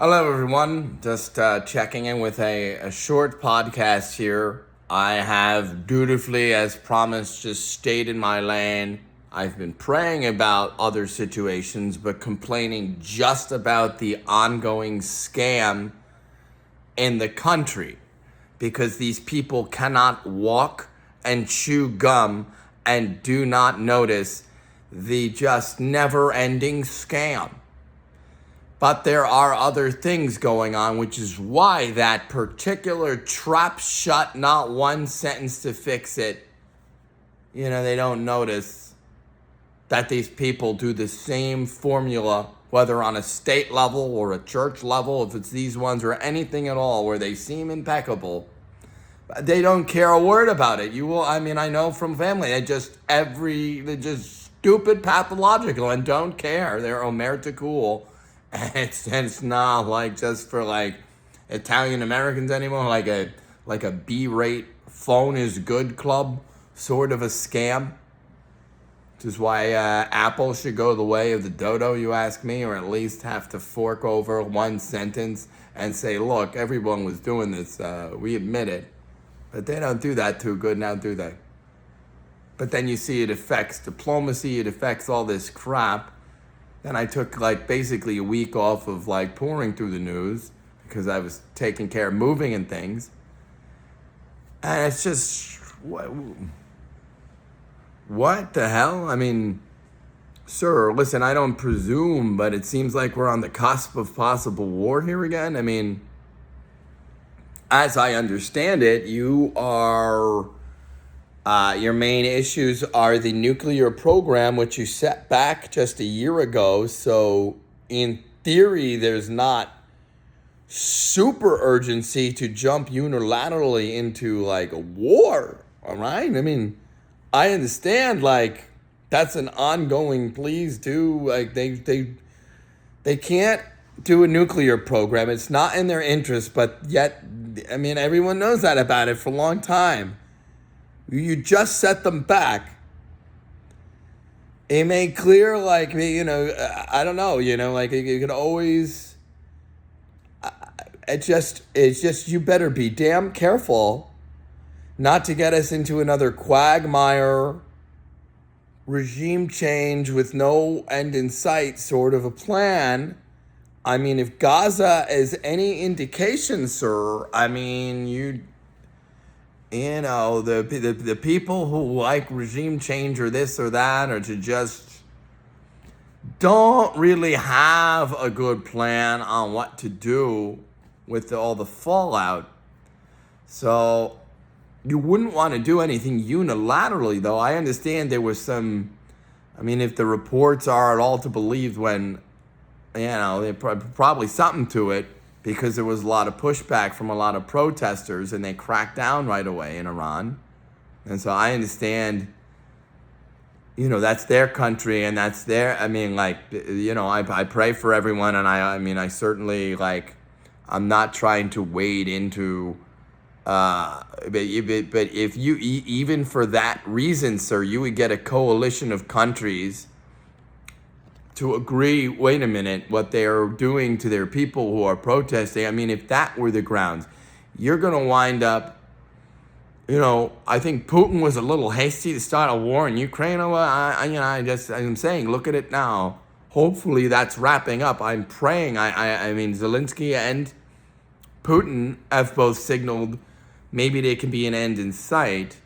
Hello, everyone. Just checking in with a short podcast here. I have dutifully, as promised, just stayed in my lane. I've been praying about other situations, but complaining just about the ongoing scam in the country because these people cannot walk and chew gum and do not notice the just never-ending scam. But there are other things going on, which is why that particular trap shut, not one sentence to fix it. They don't notice that these people do the same formula, whether on a state level or a church level, if it's these ones or anything at all, where they seem impeccable. They don't care a word about it. I know from family, they're just stupid, pathological, and don't care. They're omerta cool. And it's not like just for like Italian Americans anymore, like a B-rate phone is good club sort of a scam. Which is why Apple should go the way of the dodo, you ask me, or at least have to fork over one sentence and say, look, everyone was doing this, we admit it. But they don't do that too good now, do they? But then you see it affects diplomacy, it affects all this crap. Then I took basically a week off of pouring through the news because I was taking care of moving and things. And it's just, what the hell? Sir, listen, I don't presume, but it seems like we're on the cusp of possible war here again. As I understand it, you are... your main issues are the nuclear program, which you set back just a year ago. So in theory, there's not super urgency to jump unilaterally into a war. All right. I understand that's an ongoing please do. They can't do a nuclear program. It's not in their interest, but yet, everyone knows that about it for a long time. You just set them back. It made clear, I don't know, you can always, it's just, you better be damn careful not to get us into another quagmire, regime change with no end in sight sort of a plan. If Gaza is any indication, sir, the people who like regime change or this or that, or to just don't really have a good plan on what to do with all the fallout. So you wouldn't want to do anything unilaterally, though. I understand there was some, if the reports are at all to believe, when, there's probably something to it, because there was a lot of pushback from a lot of protesters, and they cracked down right away in Iran. And so I understand, that's their country, and that's their, I pray for everyone, and I certainly, I'm not trying to wade into, but if you, even for that reason, sir, you would get a coalition of countries to agree, wait a minute, what they're doing to their people who are protesting. If that were the grounds, you're going to wind up, I think Putin was a little hasty to start a war in Ukraine. I'm saying, look at it now. Hopefully that's wrapping up. I'm praying. Zelensky and Putin have both signaled maybe there can be an end in sight.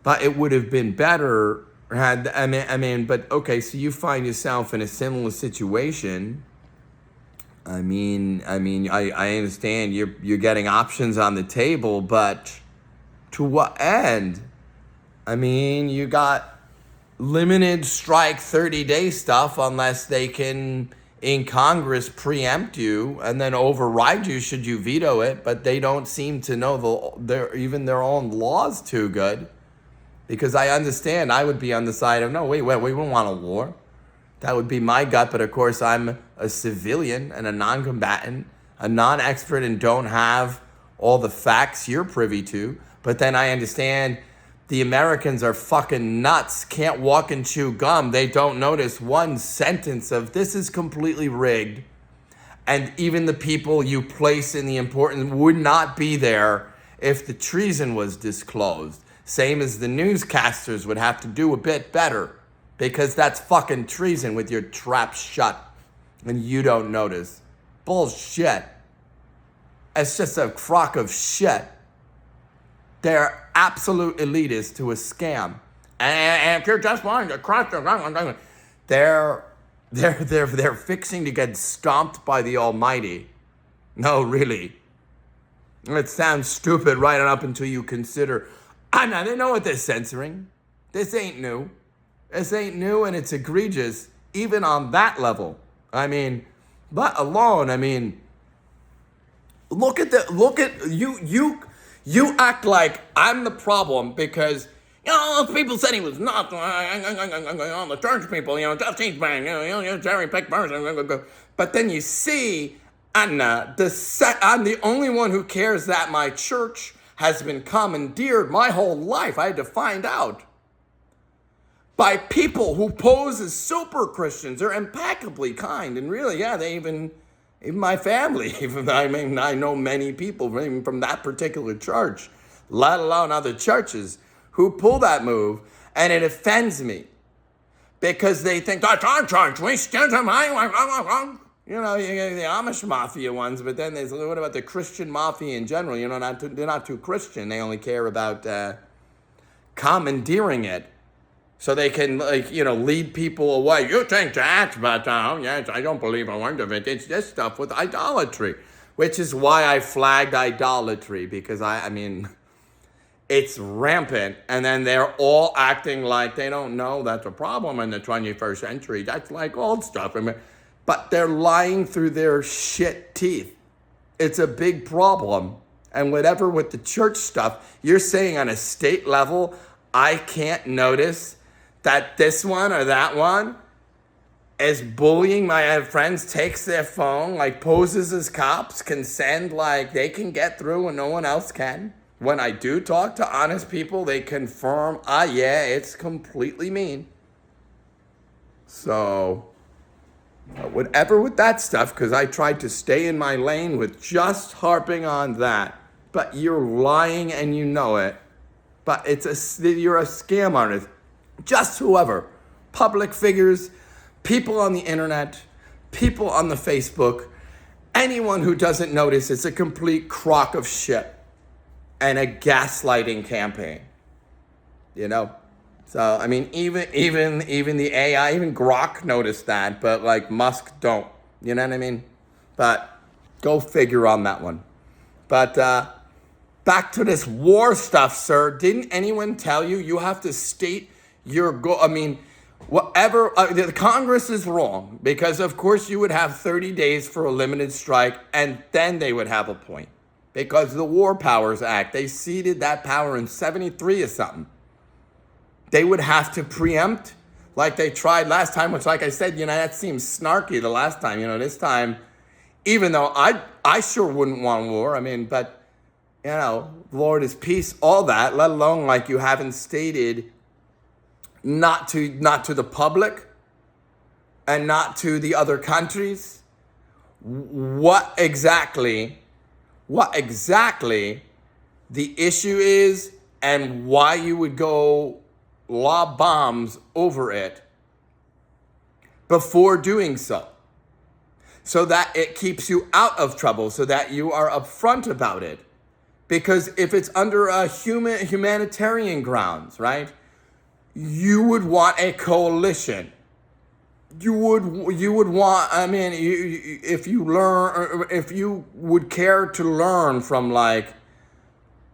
But it would have been better but okay, so you find yourself in a similar situation. I understand you're getting options on the table, but to what end? You got limited strike 30-day stuff unless they can, in Congress, preempt you and then override you should you veto it, but they don't seem to know their own laws too good. Because I understand I would be on the side of, no, wait, we wouldn't want a war. That would be my gut, but of course I'm a civilian and a non-combatant, a non-expert, and don't have all the facts you're privy to. But then I understand the Americans are fucking nuts, can't walk and chew gum. They don't notice one sentence of this is completely rigged. And even the people you place in the important would not be there if the treason was disclosed. Same as the newscasters would have to do a bit better, because that's fucking treason with your trap shut and you don't notice. Bullshit. It's just a crock of shit. They're absolute elitists to a scam. And if you're just wanting to cross the they're fixing to get stomped by the Almighty. No, really. It sounds stupid right up until you consider, now they know what they're censoring. This ain't new. This ain't new, and it's egregious, even on that level. I mean, let alone, look at you act like I'm the problem because, people said he was not, the church people, just he's bang, cherry pick person. But then you see, Anna, I'm the only one who cares that my church has been commandeered my whole life. I had to find out. By people who pose as super Christians. They're impeccably kind. And really, they even my family, I know many people even from that particular church, let alone other churches, who pull that move. And it offends me. Because they think, that's our church. We stand on my... you get the Amish mafia ones, but then there's, what about the Christian mafia in general? They're not too Christian. They only care about commandeering it. So they can, lead people away. You think that, but yes, I don't believe a word of it. It's just stuff with idolatry, which is why I flagged idolatry, because it's rampant. And then they're all acting like they don't know that's a problem in the 21st century. That's like old stuff. But they're lying through their shit teeth. It's a big problem. And whatever with the church stuff, you're saying on a state level, I can't notice that this one or that one is bullying my friends, takes their phone, poses as cops, can send, they can get through when no one else can. When I do talk to honest people, they confirm, it's completely mean. So, whatever with that stuff, because I tried to stay in my lane with just harping on that. But you're lying and you know it. But you're a scam artist. Just whoever, public figures, people on the internet, people on the Facebook, anyone who doesn't notice it's a complete crock of shit and a gaslighting campaign, So, even the AI, even Grok noticed that, but Musk don't, you know what I mean? But go figure on that one. But back to this war stuff, sir. Didn't anyone tell you have to state your goal? Whatever, the Congress is wrong, because of course you would have 30 days for a limited strike, and then they would have a point. Because the War Powers Act, they ceded that power in 73 or something. They would have to preempt like they tried last time, which, like I said, that seems snarky the last time. This time, even though I sure wouldn't want war, but, Lord is peace, all that, let alone you haven't stated not to the public and not to the other countries what exactly the issue is and why you would go lob bombs over it before doing so that it keeps you out of trouble, so that you are upfront about it. Because if it's under a humanitarian grounds, right, you would want a coalition. You would want, if you would care to learn from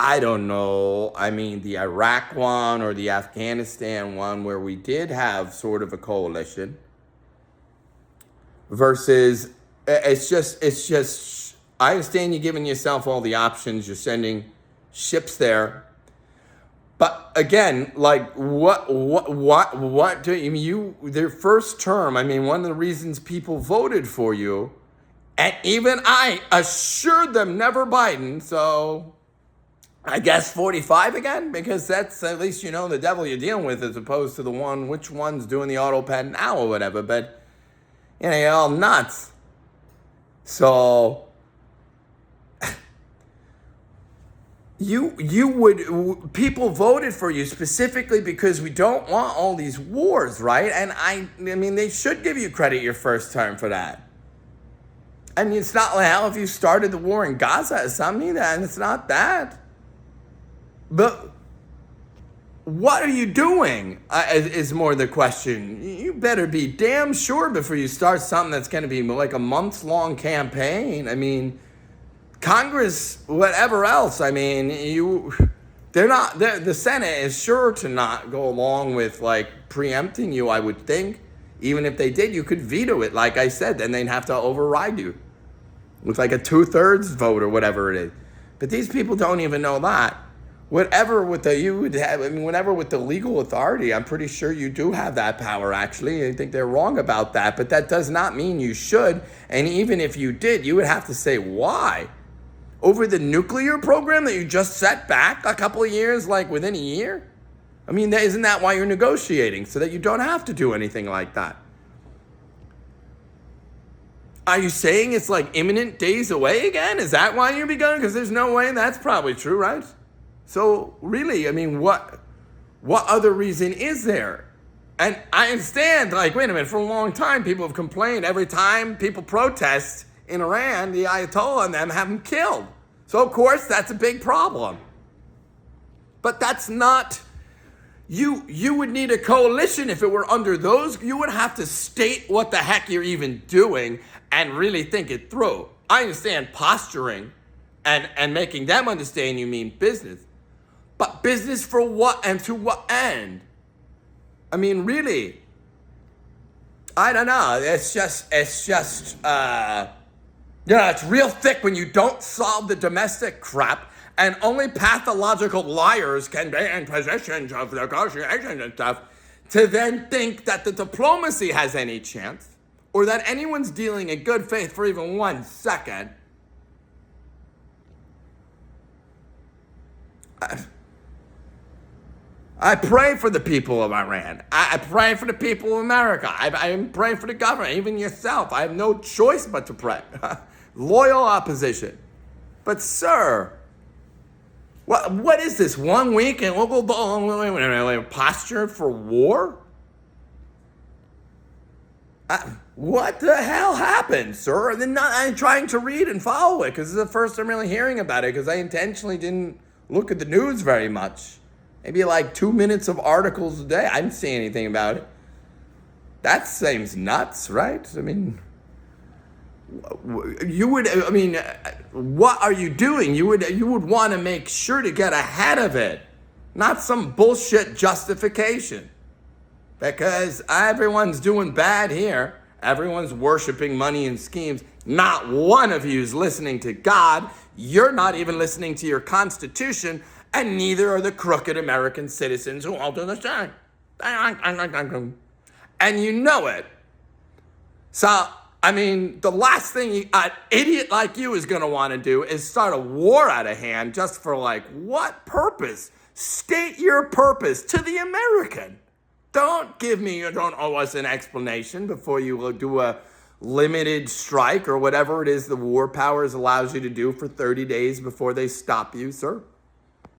I don't know, the Iraq one or the Afghanistan one, where we did have sort of a coalition, versus it's just I understand you're giving yourself all the options, you're sending ships there. But again, what do you, their first term, one of the reasons people voted for you, and even I assured them never Biden, so I guess 45 again, because that's at least the devil you're dealing with, as opposed to which one's doing the auto pen now or whatever, but you're all nuts. So people voted for you specifically because we don't want all these wars, right? And I mean, they should give you credit your first term for that. I mean, it's not like, hell, if you started the war in Gaza or something, then it's not that. But what are you doing is more the question. You better be damn sure before you start something that's going to be like a months-long campaign. I mean, Congress, whatever else, I mean, the Senate is sure to not go along with like preempting you, I would think. Even if they did, you could veto it, like I said, then they'd have to override you with like a 2/3 vote or whatever it is. But these people don't even know that. Whatever with the legal authority, I'm pretty sure you do have that power, actually. I think they're wrong about that, but that does not mean you should. And even if you did, you would have to say why. Over the nuclear program that you just set back a couple of years, like within a year? I mean, isn't that why you're negotiating? So that you don't have to do anything like that. Are you saying it's like imminent days away again? Is that why you're beginning? Because there's no way that's probably true, right? So really, I mean, what other reason is there? And I understand, like, wait a minute, for a long time, people have complained every time people protest in Iran, the Ayatollah and them have them killed. So, of course, that's a big problem. But that's not, you would need a coalition if it were under those. You would have to state what the heck you're even doing and really think it through. I understand posturing and making them understand you mean business. But business for what and to what end? I mean, really, I don't know. It's real thick when you don't solve the domestic crap, and only pathological liars can be in positions of negotiation and stuff to then think that the diplomacy has any chance, or that anyone's dealing in good faith for even 1 second. I pray for the people of Iran. I pray for the people of America. I pray for the government, even yourself. I have no choice but to pray. Loyal opposition. But sir, what is this? 1 week and we'll posture for war? What the hell happened, sir? And then I'm trying to read and follow it because this is the first I'm really hearing about it because I intentionally didn't look at the news very much. Maybe like 2 minutes of articles a day. I didn't see anything about it. That seems nuts, right? I mean, what are you doing? You would want to make sure to get ahead of it, not some bullshit justification. Because everyone's doing bad here. Everyone's worshiping money and schemes. Not one of you is listening to God. You're not even listening to your Constitution. And neither are the crooked American citizens who all do the same. And you know it. So, I mean, the last thing an idiot like you is going to want to do is start a war out of hand just for like, what purpose? State your purpose to the American. Don't owe us an explanation before you will do a limited strike or whatever it is the war powers allows you to do for 30 days before they stop you, sir.